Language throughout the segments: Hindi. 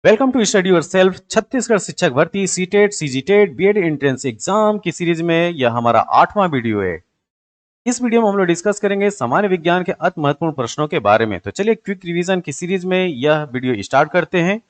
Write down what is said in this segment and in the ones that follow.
Welcome to study yourself Chhattisgarh शिक्षक भर्ती CTET CGTET BEd entrance exam की सीरीज में यह हमारा 8वां वीडियो है। इस वीडियो में हम लोग डिस्कस करेंगे सामान्य विज्ञान के अति महत्वपूर्ण प्रश्नों के बारे में। तो चलिए क्विक रिवीजन की सीरीज में यह वीडियो स्टार्ट करते हैं।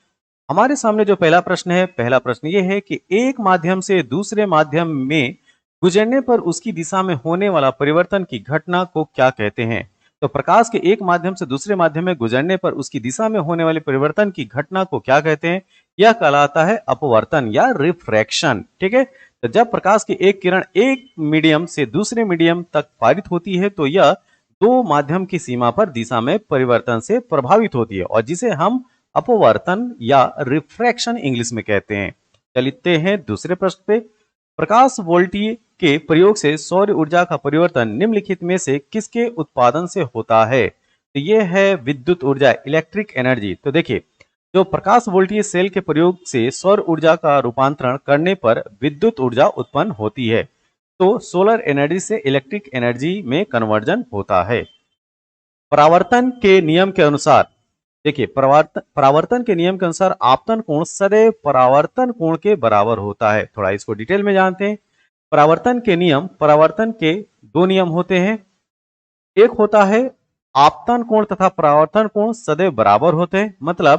हमारे सामने जो पहला प्रश्न है, पहला प्रश्न यह है कि एक माध्यम से दूसरे माध्यम में गुजरने पर उसकी दिशा में होने वाला परिवर्तन की घटना को क्या कहते हैं। तो प्रकाश के एक माध्यम से दूसरे माध्यम में गुजरने पर उसकी दिशा में होने वाले परिवर्तन की घटना को क्या कहते हैं। यह कहलाता है अपवर्तन या रिफ्रैक्शन। ठीक है, तो जब प्रकाश की एक किरण एक मीडियम से दूसरे मीडियम तक पारित होती है तो यह दो माध्यम की सीमा पर दिशा में परिवर्तन से प्रभावित होती है और जिसे हम अपवर्तन या रिफ्रैक्शन इंग्लिश में कहते हैं। चलते हैं दूसरे प्रश्न पे। प्रकाश वोल्टीय के प्रयोग से सौर ऊर्जा का परिवर्तन निम्नलिखित में से किसके उत्पादन से होता है। तो यह है विद्युत ऊर्जा, इलेक्ट्रिक एनर्जी। तो देखिए, जो प्रकाश वोल्टीय सेल के प्रयोग से सौर ऊर्जा का रूपांतरण करने पर विद्युत ऊर्जा उत्पन्न होती है, तो सोलर एनर्जी से इलेक्ट्रिक एनर्जी में कन्वर्जन होता है। परावर्तन के नियम के अनुसार, देखिए परावर्तन के नियम के अनुसार आपतन कोण सदैव परावर्तन कोण के बराबर होता है। थोड़ा इसको डिटेल में जानते हैं। परावर्तन के दो नियम होते हैं। एक होता है आपतन कोण तथा परावर्तन कोण सदैव बराबर होते हैं, मतलब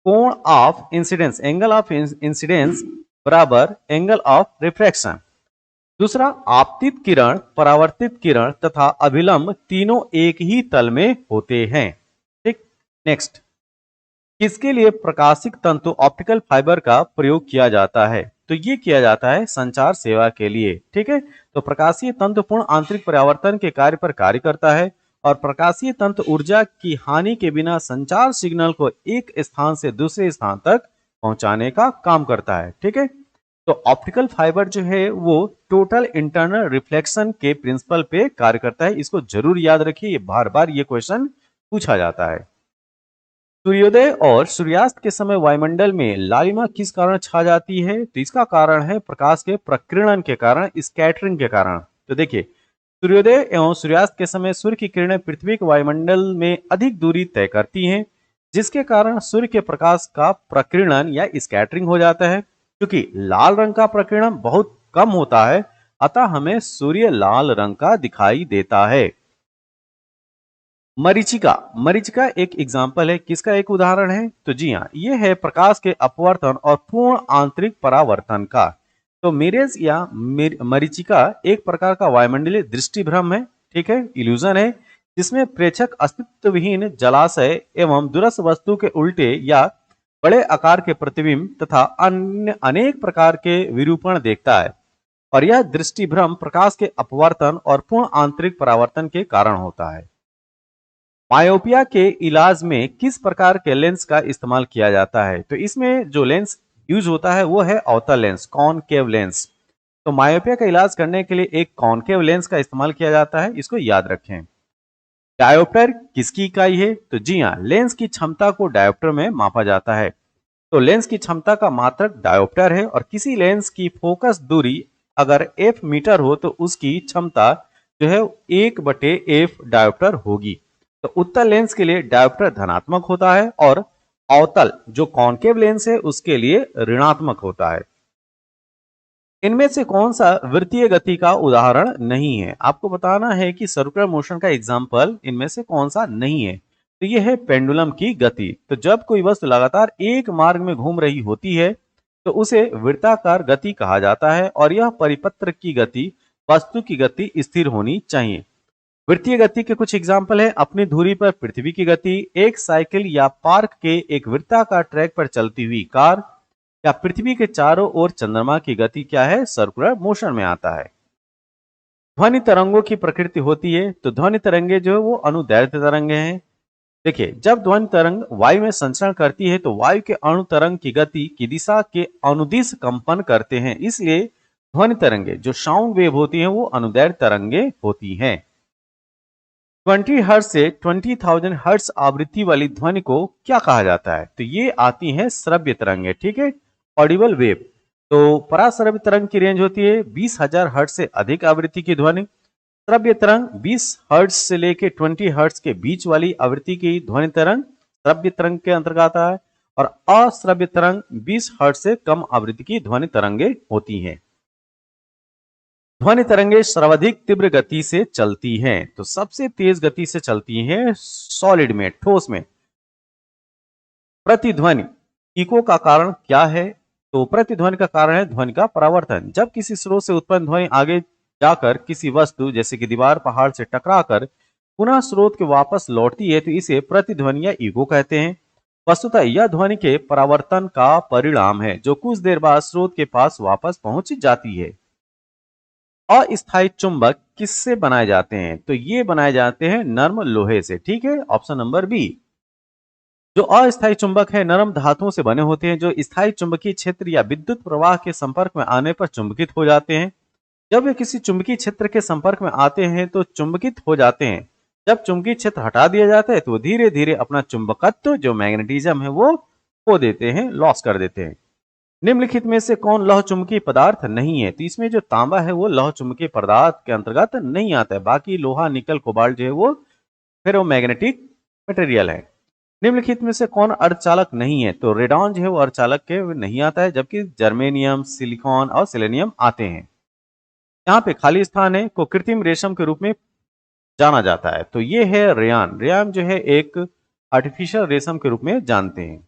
कोण of incidence, angle of incidence बराबर एंगल ऑफ रिफ्रैक्शन। दूसरा, आपतित किरण, परावर्तित किरण तथा अभिलंब तीनों एक ही तल में होते हैं। ठीक, नेक्स्ट, किसके लिए प्रकाशिक तंतु ऑप्टिकल फाइबर का प्रयोग किया जाता है। तो ये किया जाता है संचार सेवा के लिए। ठीक है, तो प्रकाशीय तंतु पूर्ण आंतरिक परावर्तन के कार्य पर कार्य करता है और प्रकाशीय तंतु ऊर्जा की हानि के बिना संचार सिग्नल को एक स्थान से दूसरे स्थान तक पहुंचाने का काम करता है। ठीक है, तो ऑप्टिकल फाइबर जो है वो टोटल इंटरनल रिफ्लेक्शन के प्रिंसिपल पे कार्य करता है। इसको जरूर याद रखिए, बार बार ये क्वेश्चन पूछा जाता है। सूर्योदय और सूर्यास्त के समय वायुमंडल में लालिमा किस कारण छा जाती है। तो इसका कारण है प्रकाश के प्रकीर्णन के कारण, स्कैटरिंग के कारण। तो देखिए, सूर्योदय एवं सूर्यास्त के समय सूर्य की किरणें पृथ्वी के वायुमंडल में अधिक दूरी तय करती हैं, जिसके कारण सूर्य के प्रकाश का प्रकीर्णन या स्कैटरिंग हो जाता है। क्योंकि लाल रंग का प्रकीर्णन बहुत कम होता है, अतः हमें सूर्य लाल रंग का दिखाई देता है। मरीचिका, मरीचिका एक एग्जाम्पल है, किसका एक उदाहरण है। तो जी हाँ, ये है प्रकाश के अपवर्तन और पूर्ण आंतरिक परावर्तन का। तो मिरेज या मरीचिका एक प्रकार का वायुमंडलीय दृष्टिभ्रम है। ठीक है, इल्यूजन है, जिसमें प्रेक्षक अस्तित्वहीन जलाशय एवं दूरस्थ वस्तु के उल्टे या बड़े आकार के प्रतिबिंब तथा अन्य अनेक प्रकार के विरूपण देखता है और यह दृष्टिभ्रम प्रकाश के अपवर्तन और पूर्ण आंतरिक परावर्तन के कारण होता है। मायोपिया के इलाज में किस प्रकार के लेंस का इस्तेमाल किया जाता है। तो इसमें जो लेंस यूज होता है वो है अवतल लेंस, कॉनकेव लेंस। तो मायोपिया का इलाज करने के लिए एक कॉनकेव लेंस का इस्तेमाल किया जाता है, इसको याद रखें। डायोप्टर किसकी इकाई है। तो जी हाँ, लेंस की क्षमता को डायोप्टर में मापा जाता है। तो लेंस की क्षमता का मात्रक डायोप्टर है और किसी लेंस की फोकस दूरी अगर f मीटर हो तो उसकी क्षमता जो है 1/f डायोप्टर होगी। तो उत्तल लेंस के लिए डायोप्टर धनात्मक होता है और अवतल जो कॉनकेव लेंस है उसके लिए ऋणात्मक होता है। इनमें से कौन सा वृत्तीय गति का उदाहरण नहीं है। आपको बताना है कि सर्कुलर मोशन का एग्जाम्पल इनमें से कौन सा नहीं है। तो यह है पेंडुलम की गति। तो जब कोई वस्तु लगातार एक मार्ग में घूम रही होती है तो उसे वृत्ताकार गति कहा जाता है और यह परिपत्र की गति, वस्तु की गति स्थिर होनी चाहिए। वृत्तीय गति के कुछ एग्जाम्पल है, अपनी धुरी पर पृथ्वी की गति, एक साइकिल या पार्क के एक वृत्ताकार ट्रैक पर चलती हुई कार, या पृथ्वी के चारों ओर चंद्रमा की गति क्या है, सर्कुलर मोशन में आता है। ध्वनि तरंगों की प्रकृति होती है। तो ध्वनि तरंगे जो है वो अनुदैर्ध्य तरंगे हैं। देखिए, जब ध्वनि तरंग वायु में संचरण करती है तो वायु के अणु तरंग की गति की दिशा के अनुदिश कंपन करते हैं, इसलिए ध्वनि तरंगे जो साउंड वेव होती हैं वो अनुदैर्ध्य तरंगे होती हैं। 20 हर्ट्ज से 20,000 हर्ट्ज आवृत्ति वाली ध्वनि को क्या कहा जाता है। तो ये आती हैं श्रव्य तरंगे। ठीक है, ऑडिबल वेव। तो पराश्रव्य तरंग की रेंज होती है 20,000 हर्ट्ज से अधिक आवृत्ति की ध्वनि। श्रव्य तरंग 20 हर्ट्ज से लेकर 20 हर्ट्ज के बीच वाली आवृत्ति की ध्वनि तरंग श्रव्य तरंग के अंतर्गत आता है और अश्रव्य तरंग 20 हर्ट्ज से कम आवृत्ति की ध्वनि तरंगे होती हैं। ध्वनि तरंगे सर्वाधिक तीव्र गति से चलती हैं, तो सबसे तेज गति से चलती हैं सॉलिड में, ठोस में। प्रतिध्वनि इको का कारण क्या है? तो प्रतिध्वनि का कारण है ध्वनि का परावर्तन। जब किसी स्रोत से उत्पन्न ध्वनि आगे जाकर किसी वस्तु जैसे कि दीवार, पहाड़ से टकराकर पुनः स्रोत के वापस लौटती है तो इसे प्रतिध्वनि या इको कहते हैं। वस्तुतः यह ध्वनि के परावर्तन का परिणाम है जो कुछ देर बाद स्रोत के पास वापस पहुंच जाती है। अस्थायी चुंबक किससे बनाए जाते हैं? तो ये बनाए जाते हैं नर्म लोहे से। ठीक है, ऑप्शन नंबर बी। जो अस्थायी चुंबक है नरम धातुओं से बने होते हैं जो स्थायी चुंबकीय क्षेत्र या विद्युत प्रवाह के संपर्क में आने पर चुंबकित हो जाते हैं। जब वे किसी चुंबकीय क्षेत्र के संपर्क में आते हैं तो चुंबकित हो जाते हैं। जब चुंबकीय क्षेत्र हटा दिया जाता है तो वो धीरे धीरे अपना चुंबकत्व जो मैग्नेटिज्म है वो खो देते हैं, लॉस कर देते हैं। निम्नलिखित में से कौन लौह चुंबकीय पदार्थ नहीं है? तो इसमें जो तांबा है वो लौह चुंबकीय पदार्थ के अंतर्गत नहीं आता है। बाकी लोहा, निकल, कोबाल्ट जो है वो फेरोमैग्नेटिक मटेरियल है। निम्नलिखित में से कौन अर्धचालक नहीं है? तो रेडॉन जो है वो अर्धचालक के नहीं आता है, जबकि जर्मेनियम, सिलिकॉन और सेलेनियम आते हैं। यहाँ पे खाली स्थान है को कृत्रिम रेशम के रूप में जाना जाता है, तो ये है रेयान। रेयान जो है एक आर्टिफिशियल रेशम के रूप में जानते हैं।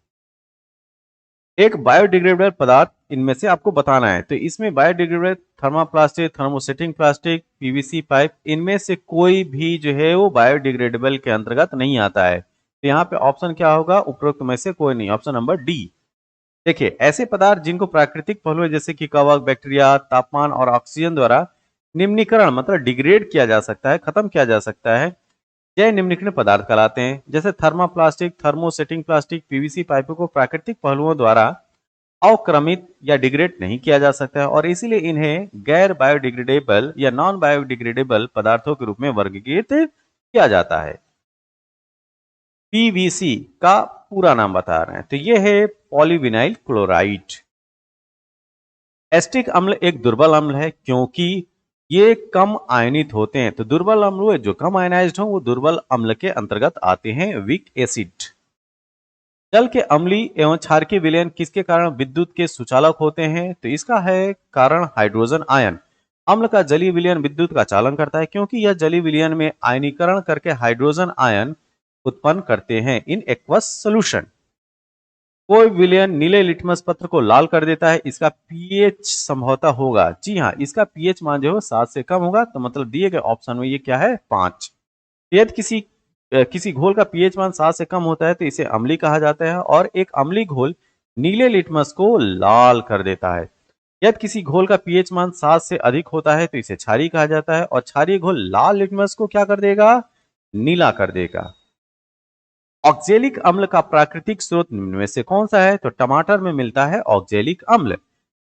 एक बायोडिग्रेडेबल पदार्थ इनमें से आपको बताना है, तो इसमें biodegradable thermoplastic, thermosetting plastic, PVC pipe, इनमें से कोई भी जो है वो बायोडिग्रेडेबल के अंतर्गत नहीं आता है। तो यहाँ पे ऑप्शन क्या होगा? उपरोक्त में से कोई नहीं, ऑप्शन नंबर डी। देखिए, ऐसे पदार्थ जिनको प्राकृतिक पहलुओं जैसे कि कवक, बैक्टीरिया, तापमान और ऑक्सीजन द्वारा निम्नीकरण मतलब डिग्रेड किया जा सकता है, खत्म किया जा सकता है, जैव निम्नीकरण पदार्थ कहलाते हैं। जैसे थर्मोप्लास्टिक, थर्मोसेटिंग प्लास्टिक, पीवीसी पाइपों को प्राकृतिक पहलुओं द्वारा अवक्रमित या डिग्रेड नहीं किया जा सकता है और इसीलिए इन्हें गैर बायोडिग्रेडेबल या नॉन बायोडिग्रेडेबल पदार्थों के रूप में वर्गीकृत किया जाता है। पीवीसी का पूरा नाम बता रहे हैं, तो यह है पॉलीविनाइल क्लोराइड। एस्टिक अम्ल एक दुर्बल अम्ल है क्योंकि ये कम आयनित होते हैं, तो दुर्बल अम्ल जो कम आयनाइज्ड हो वो दुर्बल अम्ल के अंतर्गत आते हैं, वीक एसिड। जल के अम्लीय एवं क्षारकीय विलयन किसके कारण विद्युत के सुचालक होते हैं? तो इसका है कारण हाइड्रोजन आयन। अम्ल का जलीय विलयन विद्युत का चालन करता है क्योंकि यह जलीय विलयन में आयनीकरण करके हाइड्रोजन आयन उत्पन्न करते हैं इन एक्वस सोल्यूशन। कोई विलयन नीले लिटमस पत्र को लाल कर देता है, इसका पीएच संभवतः होगा। जी हाँ, इसका पीएच मान जो है 7 से कम होगा, तो मतलब दिए गए ऑप्शन में ये क्या है? 5। यदि किसी घोल का पीएच मान 7 से कम होता है तो इसे अम्लीय कहा जाता है और एक अम्लीय घोल नीले लिटमस को लाल कर देता है। यदि किसी घोल का पीएच मान 7 से अधिक होता है तो इसे क्षारीय कहा जाता है और क्षारीय घोल लाल लिटमस को क्या कर देगा? नीला कर देगा। ऑक्जेलिक अम्ल का प्राकृतिक स्रोत निम्न में से कौन सा है? तो टमाटर में मिलता है ऑक्जेलिक अम्ल।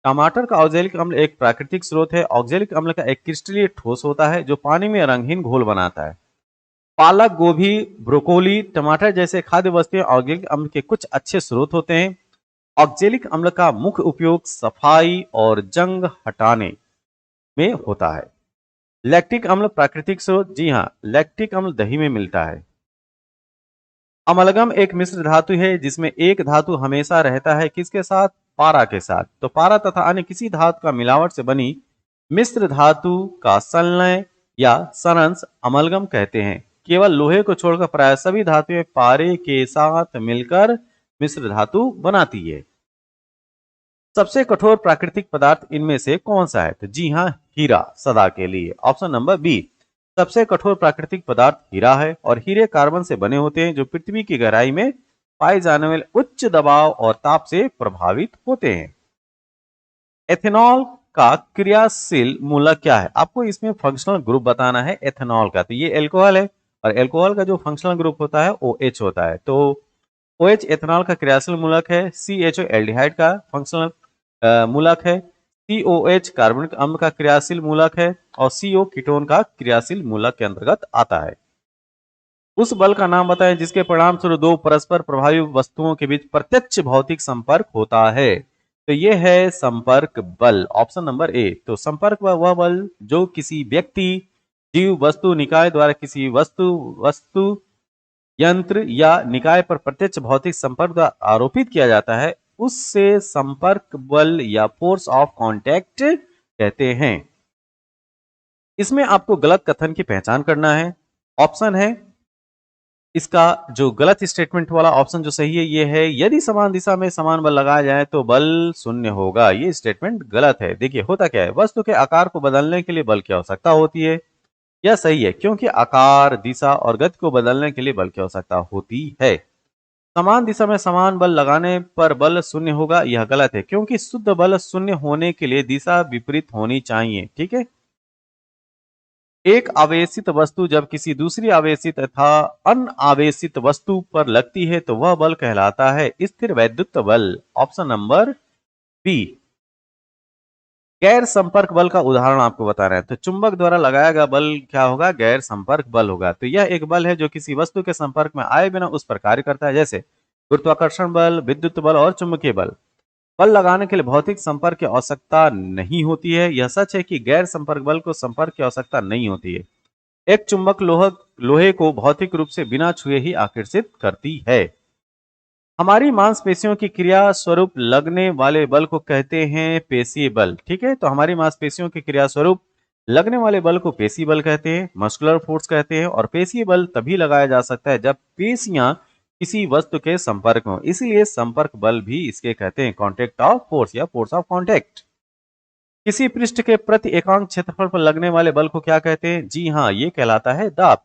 टमाटर का ऑक्जेलिक अम्ल एक प्राकृतिक स्रोत है। ऑक्जेलिक अम्ल का एक क्रिस्टलीय ठोस होता है जो पानी में रंगहीन घोल बनाता है। पालक, गोभी, ब्रोकोली, टमाटर जैसे खाद्य वस्तुएं ऑक्जेलिक अम्ल के कुछ अच्छे स्रोत होते हैं। ऑक्जेलिक अम्ल का मुख्य उपयोग सफाई और जंग हटाने में होता है। लैक्टिक अम्ल प्राकृतिक स्रोत, जी हाँ, लैक्टिक अम्ल दही में मिलता है। अमलगम एक मिश्र धातु है जिसमें एक धातु हमेशा रहता है किसके साथ? पारा के साथ। तो पारा तथा अन्य किसी धातु का मिलावट से बनी मिश्र धातु का संलय या संरंश अमलगम कहते हैं। केवल लोहे को छोड़कर प्राय सभी धातुएं पारे के साथ मिलकर मिश्र धातु बनाती है। सबसे कठोर प्राकृतिक पदार्थ इनमें से कौन सा है? तो जी हाँ, हीरा, सदा के लिए, ऑप्शन नंबर बी। सबसे कठोर प्राकृतिक पदार्थ हीरा है और हीरे कार्बन से बने होते हैं जो पृथ्वी की गहराई में पाए जाने वाले उच्च दबाव और ताप से प्रभावित होते हैं। एथेनॉल का क्रियाशील मूलक क्या है? आपको इसमें फंक्शनल ग्रुप बताना है एथेनॉल का। तो ये एल्कोहल है और एल्कोहल का जो फंक्शनल ग्रुप होता है OH होता है। तो OH एथेनॉल का क्रियाशील मूलक है। CHO एल्डिहाइड का फंक्शनल मूलक है। COH कार्बनिक अम्ल का क्रियाशील मूलक है और CO कीटोन का क्रियाशील मूलक के अंतर्गत आता है। उस बल का नाम बताएं जिसके परिणाम स्वरूप दो परस्पर प्रभावी वस्तुओं के बीच प्रत्यक्ष भौतिक संपर्क होता है। तो यह है संपर्क बल, ऑप्शन नंबर ए। तो संपर्क वह बल जो किसी व्यक्ति, जीव, वस्तु, निकाय द्वारा किसी वस्तु यंत्र या निकाय पर प्रत्यक्ष भौतिक संपर्क आरोपित किया जाता है उससे संपर्क बल या फोर्स ऑफ कांटेक्ट कहते हैं। इसमें आपको गलत कथन की पहचान करना है। ऑप्शन है इसका जो गलत स्टेटमेंट वाला ऑप्शन जो सही है ये है, यदि समान दिशा में समान बल लगाया जाए तो बल शून्य होगा। ये स्टेटमेंट गलत है। देखिए होता क्या है, वस्तु के आकार को बदलने के लिए बल की आवश्यकता होती है। यह सही है क्योंकि आकार, दिशा और गति को बदलने के लिए बल की आवश्यकता होती है। समान दिशा में समान बल लगाने पर बल शून्य होगा, यह गलत है क्योंकि शुद्ध बल शून्य होने के लिए दिशा विपरीत होनी चाहिए। ठीक है। एक आवेशित वस्तु जब किसी दूसरी आवेशित तथा अनावेशित वस्तु पर लगती है तो वह बल कहलाता है स्थिर वैद्युत बल। Option number B. गैर संपर्क बल का उदाहरण आपको बता रहे हैं, तो चुंबक द्वारा लगाया गया बल क्या होगा, गैर संपर्क बल होगा। तो यह एक बल है जो किसी वस्तु के संपर्क में आए बिना उस पर कार्य करता है, जैसे गुरुत्वाकर्षण बल, विद्युत बल और चुंबकीय बल। बल लगाने के लिए भौतिक संपर्क की आवश्यकता नहीं होती है। यह सच है कि गैर संपर्क बल को संपर्क की आवश्यकता नहीं होती है। एक चुंबक लोहे को भौतिक रूप से बिना छुए ही आकर्षित करती है। हमारी मांसपेशियों की क्रिया स्वरूप लगने वाले बल को कहते हैं पेशीय बल। ठीक है, तो हमारी मांसपेशियों की क्रिया स्वरूप लगने वाले बल को पेशीय बल कहते हैं, मस्कुलर फोर्स कहते हैं। और पेशीय बल तभी लगाया जा सकता है जब पेशियां किसी वस्तु के संपर्क में हो, इसलिए संपर्क बल भी इसके कहते हैं कॉन्टेक्ट ऑफ फोर्स या फोर्स ऑफ कॉन्टेक्ट। किसी पृष्ठ के प्रति एकांक क्षेत्रफल पर लगने वाले बल को क्या कहते हैं, जी हाँ, ये कहलाता है दाब।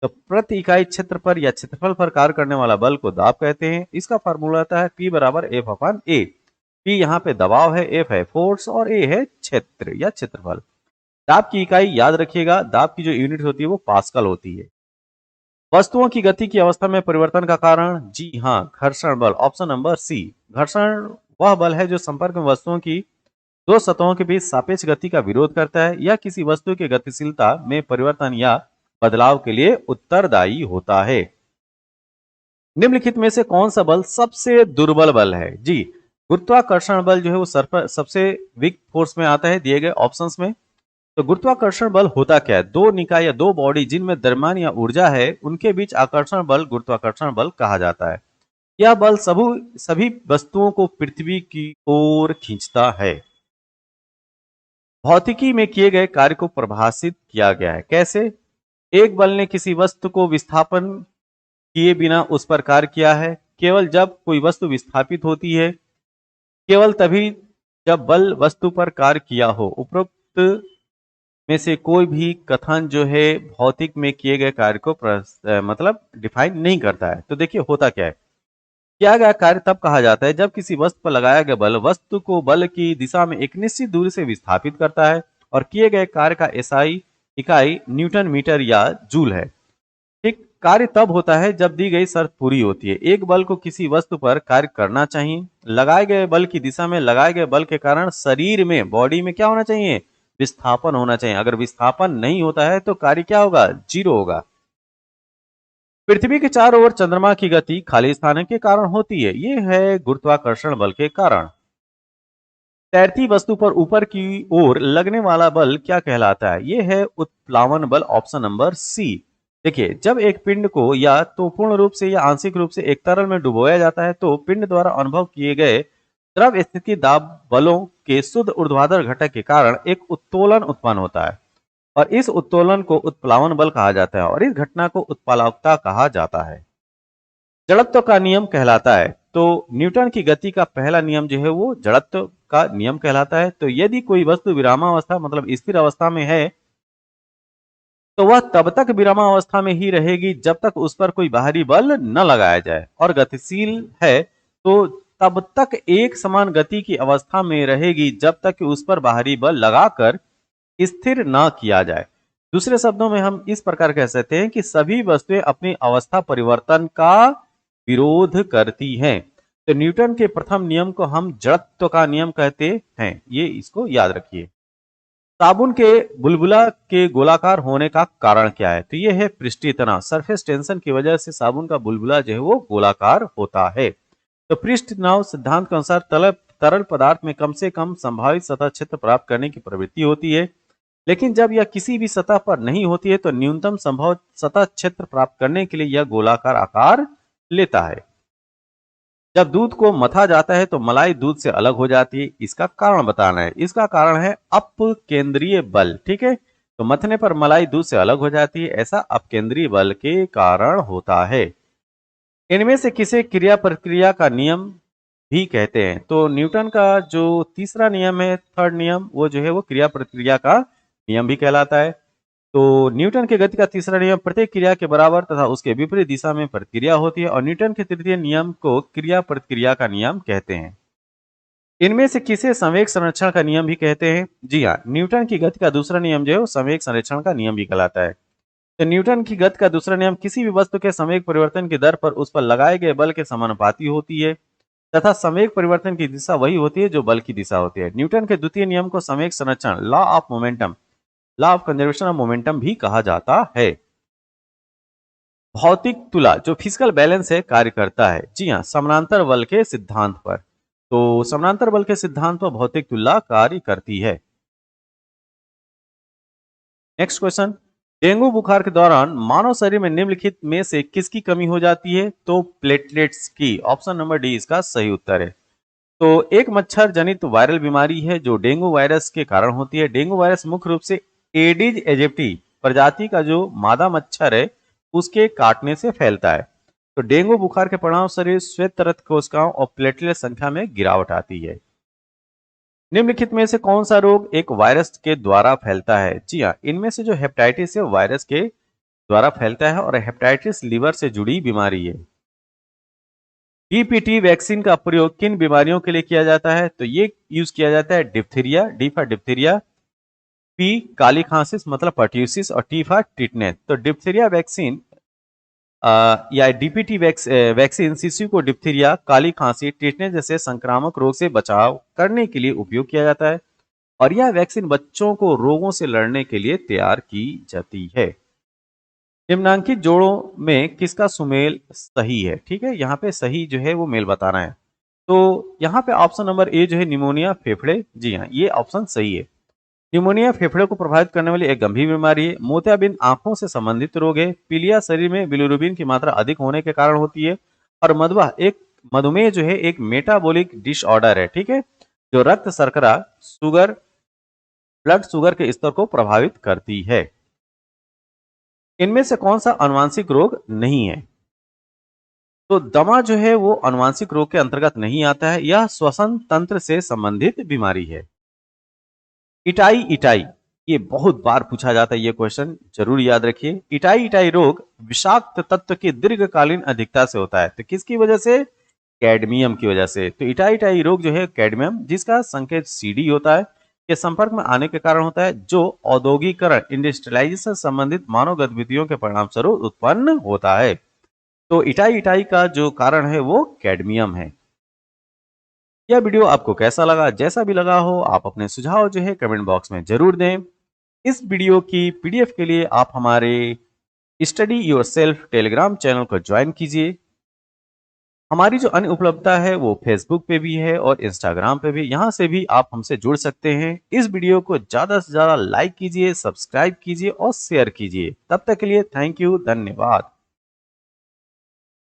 तो प्रति इकाई क्षेत्र पर या क्षेत्रफल पर कार्य करने वाला बल को दाब कहते हैं। इसका फार्मूला आता है P बराबर F अपॉन A। P यहाँ पे दबाव है, F है फोर्स और A है क्षेत्र या क्षेत्रफल। दाब की इकाई याद रखिएगा, दाब की जो यूनिट होती है वो पास्कल होती है। वस्तुओं की गति की अवस्था में परिवर्तन का कारण, जी हाँ, घर्षण बल। Option number C. घर्षण वह बल है जो संपर्क में वस्तुओं की दो सतहों के बीच सापेक्ष गति का विरोध करता है या किसी वस्तु की गतिशीलता में परिवर्तन या बदलाव के लिए उत्तरदायी होता है। निम्नलिखित में से कौन सा बल सबसे दुर्बल बल है, जी गुरुत्वाकर्षण बल जो है वो सबसे वीक फोर्स में आता है दिए गए ऑप्शंस में। तो गुरुत्वाकर्षण बल होता क्या है, दो निकाय या दो बॉडी जिनमें द्रव्यमान या ऊर्जा है उनके बीच आकर्षण बल गुरुत्वाकर्षण बल कहा जाता है। यह बल सभी वस्तुओं को पृथ्वी की ओर खींचता है। भौतिकी में किए गए कार्य को परिभाषित किया गया है, कैसे? एक बल ने किसी वस्तु को विस्थापन किए बिना उस पर कार्य किया है। केवल जब कोई वस्तु विस्थापित होती है, केवल तभी जब बल वस्तु पर कार्य किया हो। उपरोक्त में से कोई भी कथन जो है भौतिक में किए गए कार्य को मतलब डिफाइन नहीं करता है। तो देखिए होता क्या है, किया गया कार्य तब कहा जाता है जब किसी वस्तु पर लगाया गया बल वस्तु को बल की दिशा में एक निश्चित दूरी से विस्थापित करता है और किए गए कार्य का एसआई इकाई न्यूटन मीटर या जूल है। ठीक, कार्य तब होता है जब दी गई शर्त पूरी होती है। एक बल को किसी वस्तु पर कार्य करना चाहिए, लगाए गए बल की दिशा में लगाए गए बल के कारण शरीर में, बॉडी में क्या होना चाहिए, विस्थापन होना चाहिए। अगर विस्थापन नहीं होता है तो कार्य क्या होगा, जीरो होगा। पृथ्वी के चारों ओर चंद्रमा की गति खाली स्थान के कारण होती है, ये है गुरुत्वाकर्षण बल के कारण। तैरती वस्तु पर ऊपर की ओर लगने वाला बल क्या कहलाता है, ये है उत्प्लावन बल। Option number C. देखिए जब एक पिंड को या तो पूर्ण रूप से या आंशिक रूप से एक तरल में डुबोया जाता है तो पिंड द्वारा अनुभव किए गए द्रव स्थिति दाब बलों के शुद्ध ऊर्ध्वाधर घटक के कारण एक उत्तोलन उत्पन्न होता है और इस उत्तोलन को उत्प्लावन बल कहा जाता है और इस घटना को उत्प्लावकता कहा जाता है। जड़त्व का नियम कहलाता है, तो न्यूटन की गति का पहला नियम जो है वो जड़त्व का नियम कहलाता है। तो यदि कोई वस्तु विरामावस्था मतलब स्थिर अवस्था में है तो वह तब तक विरामावस्था में ही रहेगी जब तक उस पर कोई बाहरी बल न लगाया जाए, और गतिशील है तो तब तक एक समान गति की अवस्था में रहेगी जब तक कि उस पर बाहरी बल लगाकर स्थिर ना किया जाए। दूसरे शब्दों में हम इस प्रकार कह सकते हैं कि सभी वस्तुएं अपनी अवस्था परिवर्तन का विरोध करती हैं। तो न्यूटन के प्रथम नियम को हम जड़त्व का नियम कहते हैं, ये इसको याद रखिए। साबुन के बुलबुला के गोलाकार होने का कारण क्या है, तो ये है पृष्ठीय तनाव। सरफेस टेंशन की वजह से साबुन का बुलबुला जो है वो गोलाकार होता है। तो पृष्ठ तनाव सिद्धांत के अनुसार तरल पदार्थ में कम से कम संभावित सतह क्षेत्र प्राप्त करने की प्रवृत्ति होती है। लेकिन जब यह किसी भी सतह पर नहीं होती है तो न्यूनतम संभव सतह क्षेत्र प्राप्त करने के लिए यह गोलाकार आकार लेता है। जब दूध को मथा जाता है तो मलाई दूध से अलग हो जाती है। इसका कारण बताना है। इसका कारण है अपकेंद्रीय बल। ठीक है, तो मथने पर मलाई दूध से अलग हो जाती है, ऐसा अपकेंद्रीय बल के कारण होता है। इनमें से किसे क्रिया प्रक्रिया का नियम भी कहते हैं? तो न्यूटन का जो तीसरा नियम है, थर्ड नियम, वो जो है वो क्रिया प्रक्रिया का नियम भी कहलाता है। तो न्यूटन के गति का तीसरा नियम प्रत्येक क्रिया के बराबर तथा उसके विपरीत दिशा में प्रतिक्रिया होती है, और न्यूटन के तृतीय नियम को क्रिया प्रतिक्रिया का नियम कहते हैं। इनमें से किसे संवेग संरक्षण का नियम भी कहते हैं? जी हाँ, न्यूटन की गति का दूसरा नियम जो है वो संवेग संरक्षण का नियम भी कहलाता है। तो न्यूटन की गति का दूसरा नियम किसी भी वस्तु के संवेग परिवर्तन की दर पर उस पर लगाए गए बल के समानुपाती होती है, तथा संवेग परिवर्तन की दिशा वही होती है जो बल की दिशा होती है। न्यूटन के द्वितीय नियम को संवेग संरक्षण, law of momentum, law of conservation of momentum भी कहा जाता है। भौतिक तुला जो फिजिकल बैलेंस है कार्य करता है, जी हाँ, समानांतर बल के सिद्धांत पर। तो समानांतर बल के सिद्धांत पर भौतिक तुला कार्य करती है। नेक्स्ट क्वेश्चन, डेंगू बुखार के दौरान मानव शरीर में निम्नलिखित में से किसकी कमी हो जाती है? तो प्लेटलेट्स की। ऑप्शन नंबर डी इसका सही उत्तर है। तो एक मच्छर जनित वायरल बीमारी है जो डेंगू वायरस के कारण होती है। डेंगू वायरस मुख्य रूप से एडिज एजिप्टी प्रजाति का जो मादा मच्छर है उसके काटने से फैलता है। तो डेंगू बुखार के परिणाम शरीर श्वेत रक्त कोशिकाओं और प्लेटलेट संख्या में गिरावट आती है। निम्नलिखित में से कौन सा रोग एक वायरस के द्वारा फैलता है? जी हाँ, इनमें से जो हेपेटाइटिस है वायरस के द्वारा फैलता है, और हेपेटाइटिस लीवर से जुड़ी बीमारी है। डीपीटी वैक्सीन का प्रयोग किन बीमारियों के लिए किया जाता है? तो ये यूज किया जाता है diphtheria, D for diphtheria, P काली खांसी मतलब पर्ट्यूसिस, और टी फॉर टिटनेस। तो डिप्थीरिया वैक्सीन या डीपीटी वैक्सीन शिशु को डिप्थीरिया, काली खांसी, टिटनेस जैसे संक्रामक रोग से बचाव करने के लिए उपयोग किया जाता है, और यह वैक्सीन बच्चों को रोगों से लड़ने के लिए तैयार की जाती है। निम्नांकित जोड़ों में किसका सुमेल सही है? ठीक है, यहाँ पे सही जो है वो मेल बताना है। तो यहाँ पे ऑप्शन नंबर ए जो है निमोनिया फेफड़े, जी हाँ, ये ऑप्शन सही है। निमोनिया फेफड़े को प्रभावित करने वाली एक गंभीर बीमारी है। मोतियाबिंद आंखों से संबंधित रोग है। पीलिया शरीर में बिलिरुबिन की मात्रा अधिक होने के कारण होती है। और मधुमेह जो है एक मेटाबॉलिक डिसऑर्डर है। ठीक है, जो रक्त शर्करा शुगर ब्लड शुगर के स्तर को प्रभावित करती है। इनमें से कौन सा आनुवांशिक रोग नहीं है? तो दमा जो है वो आनुवांशिक रोग के अंतर्गत नहीं आता है, यह श्वसन तंत्र से संबंधित बीमारी है। इटाई इटाई, ये बहुत बार पूछा जाता है, ये क्वेश्चन जरूर याद रखिए। इटाई इटाई रोग विषाक्त तत्व की दीर्घकालीन अधिकता से होता है। तो किसकी वजह से? कैडमियम की वजह से। तो इटाई इटाई रोग जो है कैडमियम, जिसका संकेत सीडी होता है, के संपर्क में आने के कारण होता है, जो औद्योगिकरण इंडस्ट्रियलाइजेशन संबंधित मानव गतिविधियों के परिणाम स्वरूप उत्पन्न होता है। तो इटाई इटाई का जो कारण है वो कैडमियम है। यह वीडियो आपको कैसा लगा? जैसा भी लगा हो आप अपने सुझाव जो है कमेंट बॉक्स में जरूर दें। इस वीडियो की पीडीएफ के लिए आप हमारे स्टडी योरसेल्फ टेलीग्राम चैनल को ज्वाइन कीजिए। हमारी जो अन्य उपलब्धता है वो फेसबुक पे भी है और इंस्टाग्राम पे भी, यहाँ से भी आप हमसे जुड़ सकते हैं। इस वीडियो को ज़्यादा से ज़्यादा लाइक कीजिए, सब्सक्राइब कीजिए और शेयर कीजिए। तब तक के लिए थैंक यू, धन्यवाद।